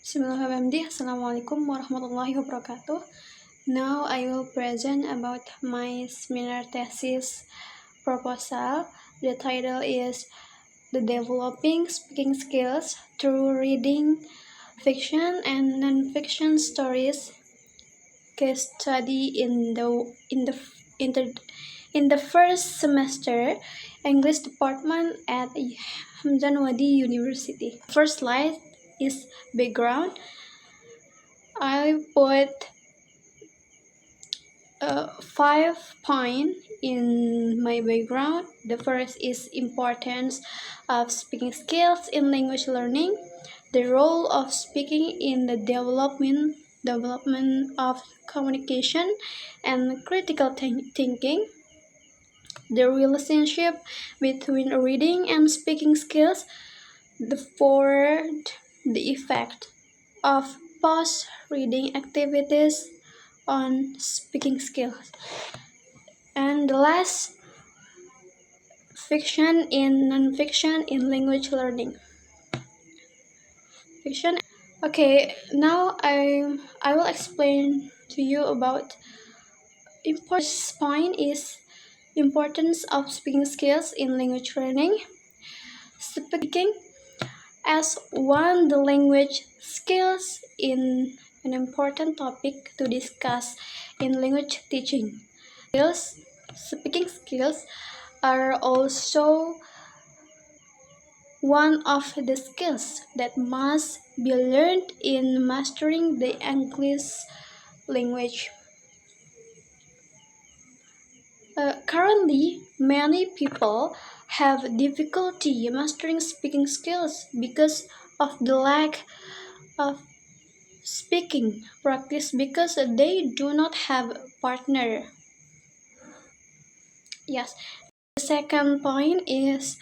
Bismillahirrahmanirrahim. Assalamualaikum warahmatullahi wabarakatuh. Now I will present about my seminar thesis proposal. The title is The Developing Speaking Skills Through Reading Fiction and Non-Fiction Stories Case Study in the first semester English department at Hamzanwadi University. First slide is background. I put 5 points in my background. The first is importance of speaking skills in language learning, the role of speaking in the development of communication and critical thinking, the relationship between reading and speaking skills, the fourth, the effect of post-reading activities on speaking skills, and the last, fiction and non-fiction in language learning. Fiction. Okay, now I will explain to you about important point is importance of speaking skills in language learning. Speaking as one the language skills in an important topic to discuss in language teaching. Speaking skills are also one of the skills that must be learned in mastering the English language. Currently, many people have difficulty mastering speaking skills because of the lack of speaking practice, because they do not have a partner. Yes. The second point is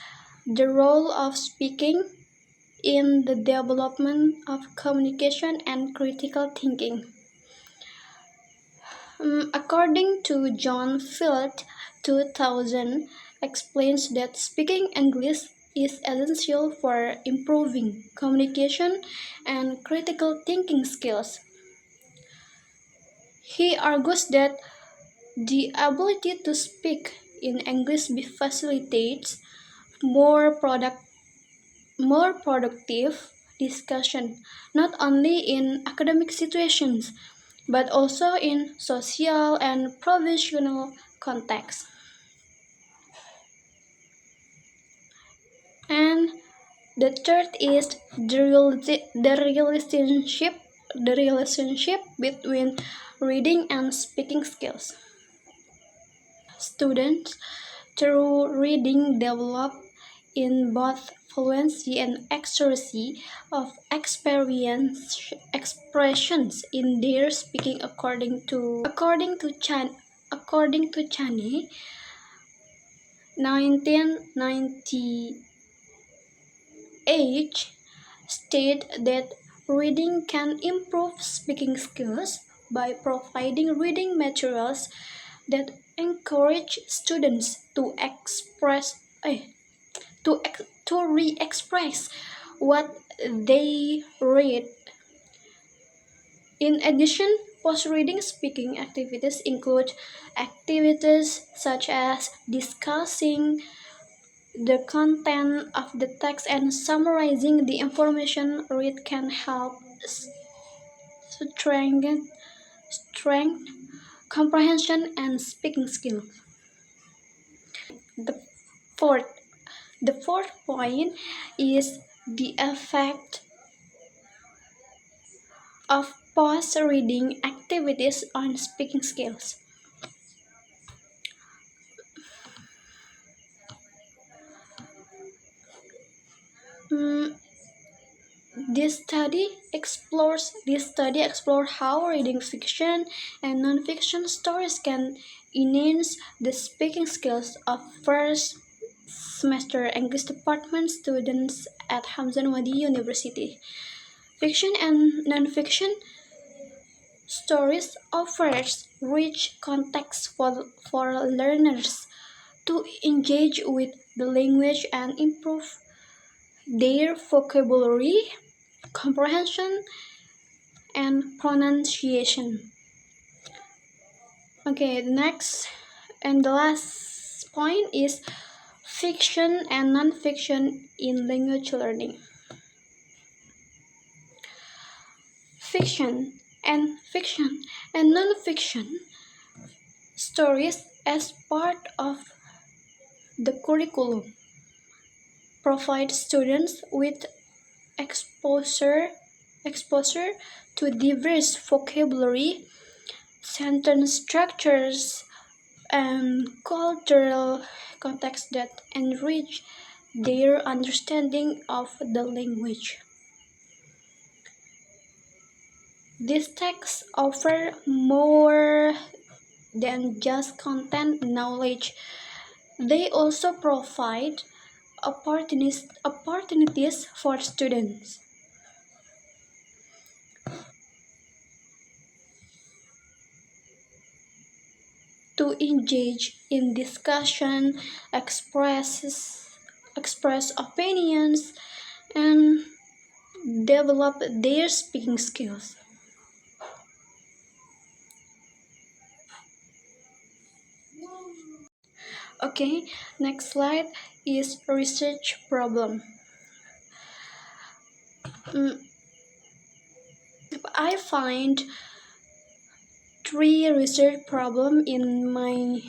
the role of speaking in the development of communication and critical thinking. According to John Field 2000 explains that speaking English is essential for improving communication and critical thinking skills. He argues that the ability to speak in English facilitates more productive discussion, not only in academic situations, but also in social and professional contexts. And the third is the relationship between reading and speaking skills. Students, through reading, develop in both fluency and accuracy of expressions in their speaking, according to Chani 1998 state that reading can improve speaking skills by providing reading materials that encourage students to re-express what they read. In addition, post-reading speaking activities include activities such as discussing the content of the text and summarizing the information read can help strengthen comprehension and speaking skills. The fourth point is the effect of post-reading activities on speaking skills. This study explores how reading fiction and non-fiction stories can enhance the speaking skills of first semester English department students at Hamzanwadi University. Fiction and non-fiction stories offers rich context for learners to engage with the language and improve their vocabulary, comprehension, and pronunciation. Okay, next and the last point is fiction and non-fiction in language learning. Fiction and non-fiction stories as part of the curriculum provide students with exposure to diverse vocabulary, sentence structures, and cultural contexts that enrich their understanding of the language. These texts offer more than just content knowledge. They also provide opportunities for students to engage in discussion, express opinions, and develop their speaking skills. Okay, next slide is research problem. I find three research problems in my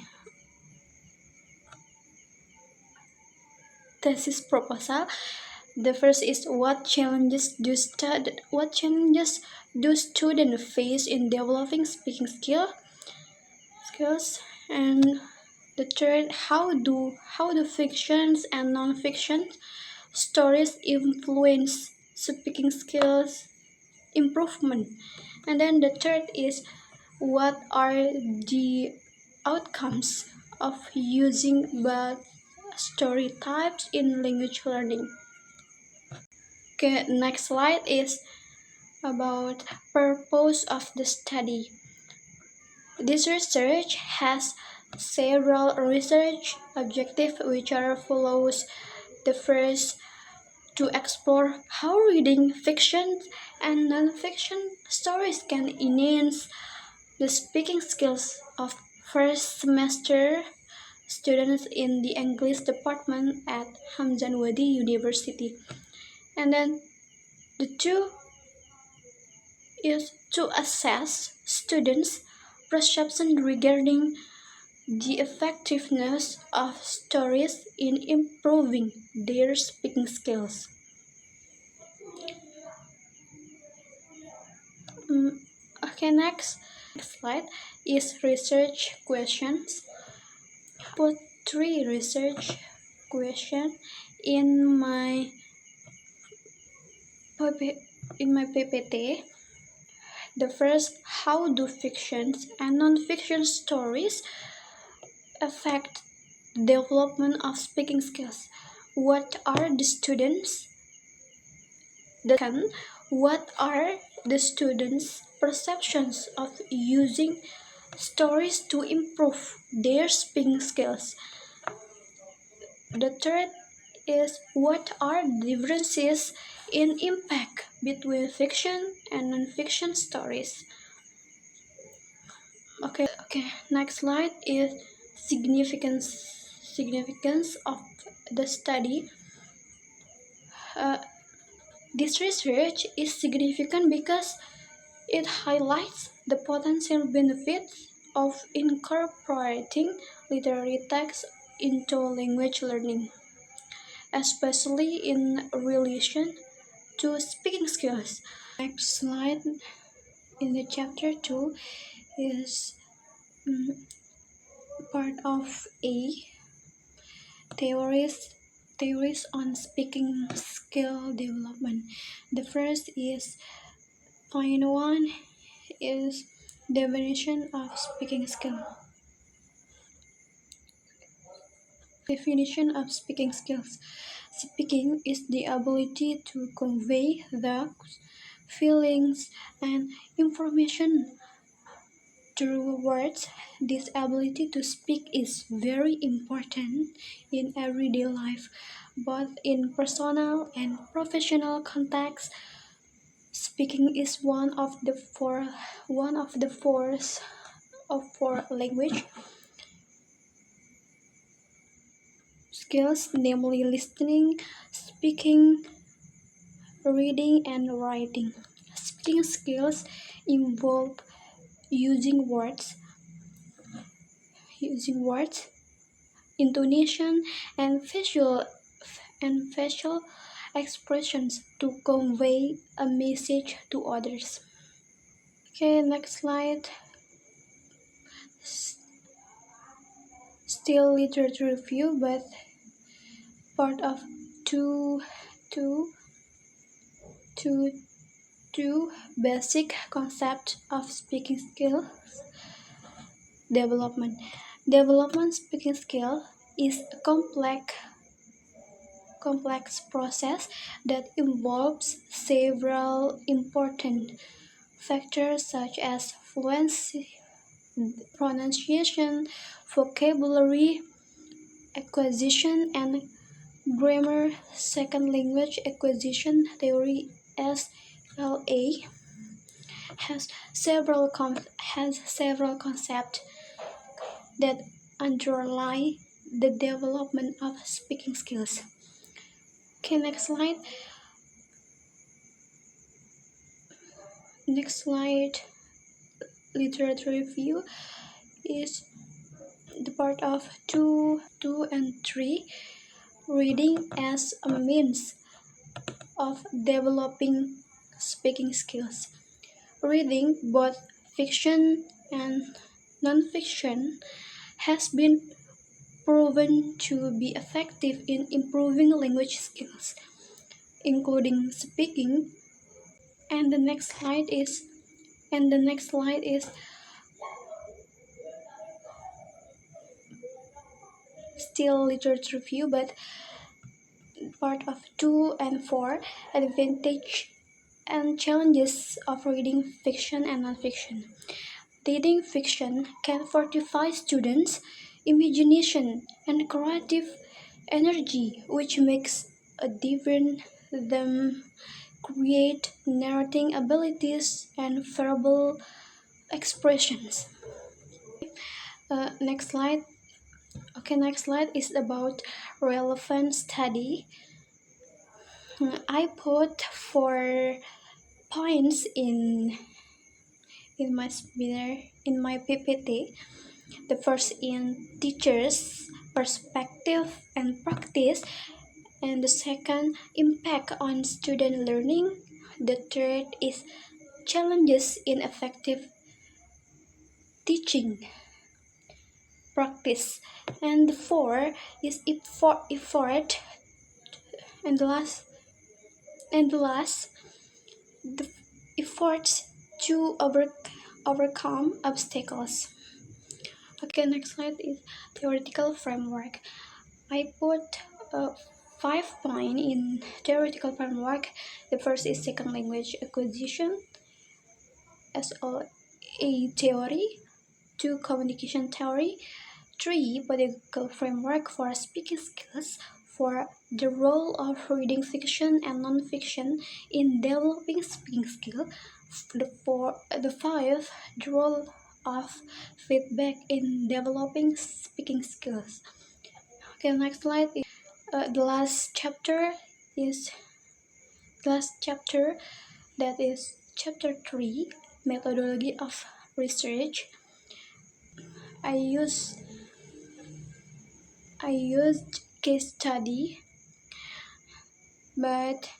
thesis proposal. The first is what challenges do students face in developing speaking skills, and the third, how do fictions and non-fiction stories influence speaking skills improvement, and then the third is what are the outcomes of using both story types in language learning. Okay, next slide is about purpose of the study. This research has several research objectives which are follows. The first, to explore how reading fiction and non-fiction stories can enhance the speaking skills of first semester students in the English department at Hamzanwadi University. And then the two is to assess students' perception regarding the effectiveness of stories in improving their speaking skills. Okay, next slide is research questions. Put three research questions in my PPT. The first, how do fictions and non-fiction stories affect the development of speaking skills? What are the students' perceptions of using stories to improve their speaking skills? The third is what are the differences in impact between fiction and non-fiction stories? Okay, next slide is significance of the study. This research is significant because it highlights the potential benefits of incorporating literary text into language learning, especially in relation to speaking skills. Next slide in the chapter 2 is part of A, theories on speaking skill development. The first is point 1 is definition of speaking skill. Definition of speaking skills. Speaking is the ability to convey thoughts, feelings, and information through words. This ability to speak is very important in everyday life, both in personal and professional contexts. Speaking is one of the four language skills, namely listening, speaking, reading, and writing. Speaking skills involve using words, using words, intonation, and facial expressions to convey a message to others. Okay, next slide. Still literature review, but part of two, two, two, two basic concepts of speaking skill development. Development speaking skill is a complex process that involves several important factors such as fluency, pronunciation, vocabulary acquisition, and grammar. Second language acquisition theory (SLA) has several concepts that underlie the development of speaking skills. Okay, next slide. Next slide. Literature review is the part of 2 and 3. Reading as a means of developing speaking skills. Reading, both fiction and nonfiction, has been proven to be effective in improving language skills, including speaking. And the next slide is still literature review, but part of 2 and 4, advantage and challenges of reading fiction and nonfiction. Reading fiction can fortify students' imagination and creative energy, which makes a difference them create narrating abilities and verbal expressions. Next slide. Okay, next slide is about relevant study. I put 4 points in my PPT. The first in teachers' perspective and practice, and the second impact on student learning. The third is challenges in effective teaching practice, and the fourth is effort, and the last the efforts to overcome obstacles. Okay, next slide is theoretical framework. I put 5 points in theoretical framework. The first is second language acquisition as a theory. 2, communication theory. 3, pedagogical framework for speaking skills. 4, the role of reading fiction and non-fiction in developing speaking skill. The 5, the role of feedback in developing speaking skills. Okay, next slide. The last chapter that is chapter 3, methodology of research. I used case study, but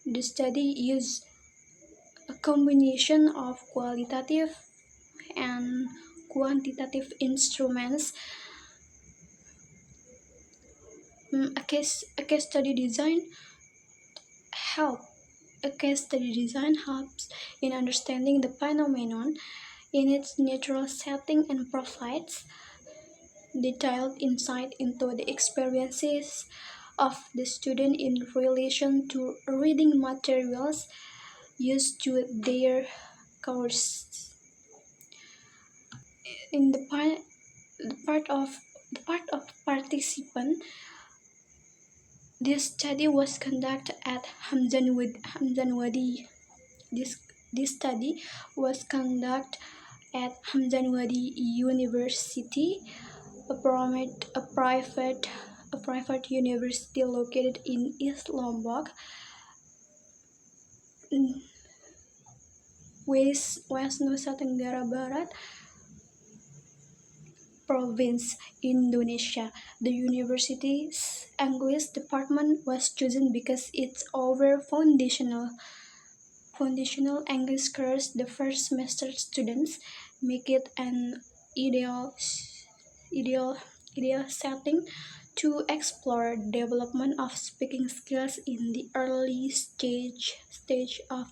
The study used a combination of qualitative and quantitative instruments. A case study design helps in understanding the phenomenon in its natural setting and provides detailed insight into the experiences of the student in relation to reading materials used to their course. In the part of participant. This study was conducted at Hamzanwadi. This study was conducted at Hamzanwadi University, a private university located in East Lombok, West Nusa Tenggara Barat Province, Indonesia. The university's English department was chosen because its over foundational English course. The first semester students make it an ideal ideal setting to explore development of speaking skills in the early stage of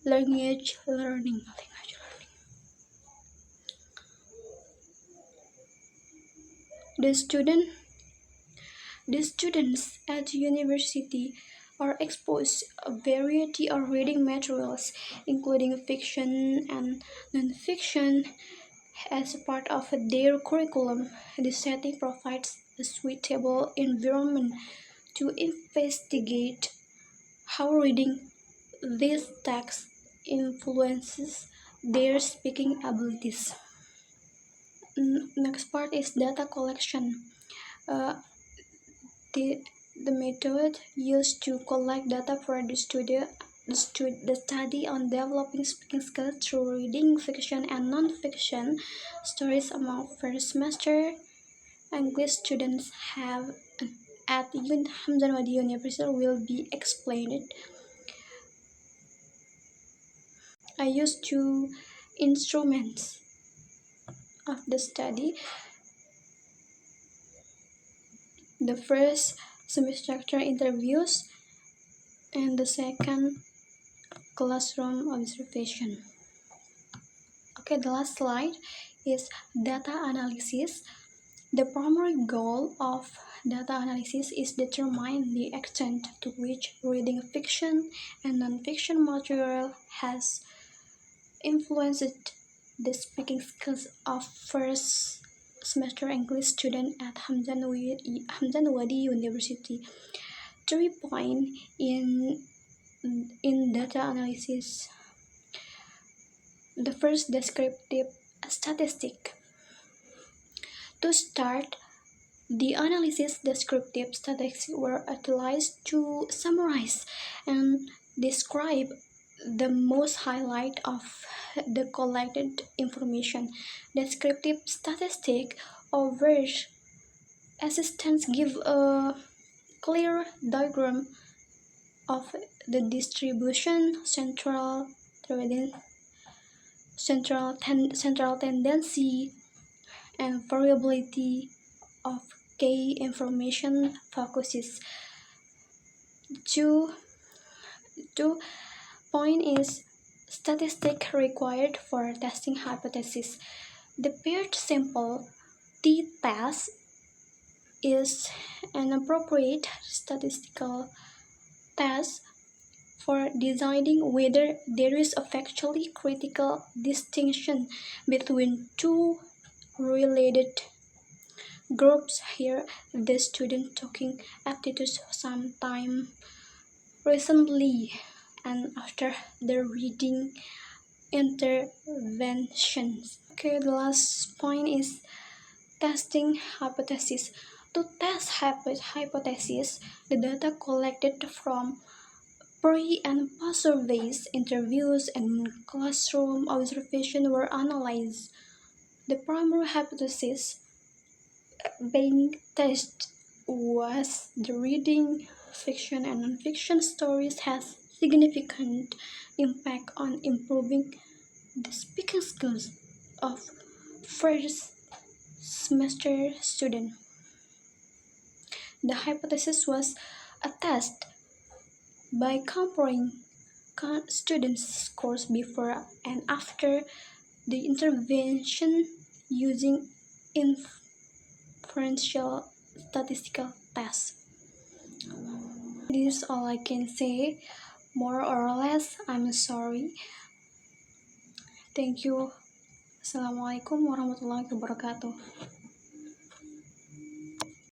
language learning. The student The students at the university are exposed a variety of reading materials, including fiction and non-fiction, as a part of their curriculum. The setting provides a suitable environment to investigate how reading these texts influences their speaking abilities. Next part is data collection. Uh, the, the method used to collect data for the study on developing speaking skills through reading fiction and non-fiction stories among first semester English students have at Hamzanwadi University will be explained. I used two instruments of the study. The first, semi-structured interviews, and the second, classroom observation. Okay, the last slide is data analysis. The primary goal of data analysis is determine the extent to which reading fiction and non-fiction material has influenced the speaking skills of first semester English student at Hamzanwadi University. 3 points in data analysis. The first, descriptive statistic. To start the analysis, descriptive statistics were utilized to summarize and describe the most highlight of the collected information. Descriptive statistic offers assistance give a clear diagram of the distribution, central tendency, and variability of key information focuses. Two point is statistic required for testing hypothesis. The paired sample t-test is an appropriate statistical test for deciding whether there is a factually critical distinction between two related groups. Here, the student talking aptitudes sometime recently and after the reading interventions. Okay, the last point is testing hypothesis. To test hypothesis, the data collected from pre- and post-surveys, interviews, and classroom observation were analyzed. The primary hypothesis being tested was the reading fiction and non-fiction stories has significant impact on improving the speaking skills of first semester students. The hypothesis was attested by comparing students' scores before and after the intervention using inferential statistical tests. This is all I can say. More or less, I'm sorry. Thank you. Assalamualaikum warahmatullahi wabarakatuh.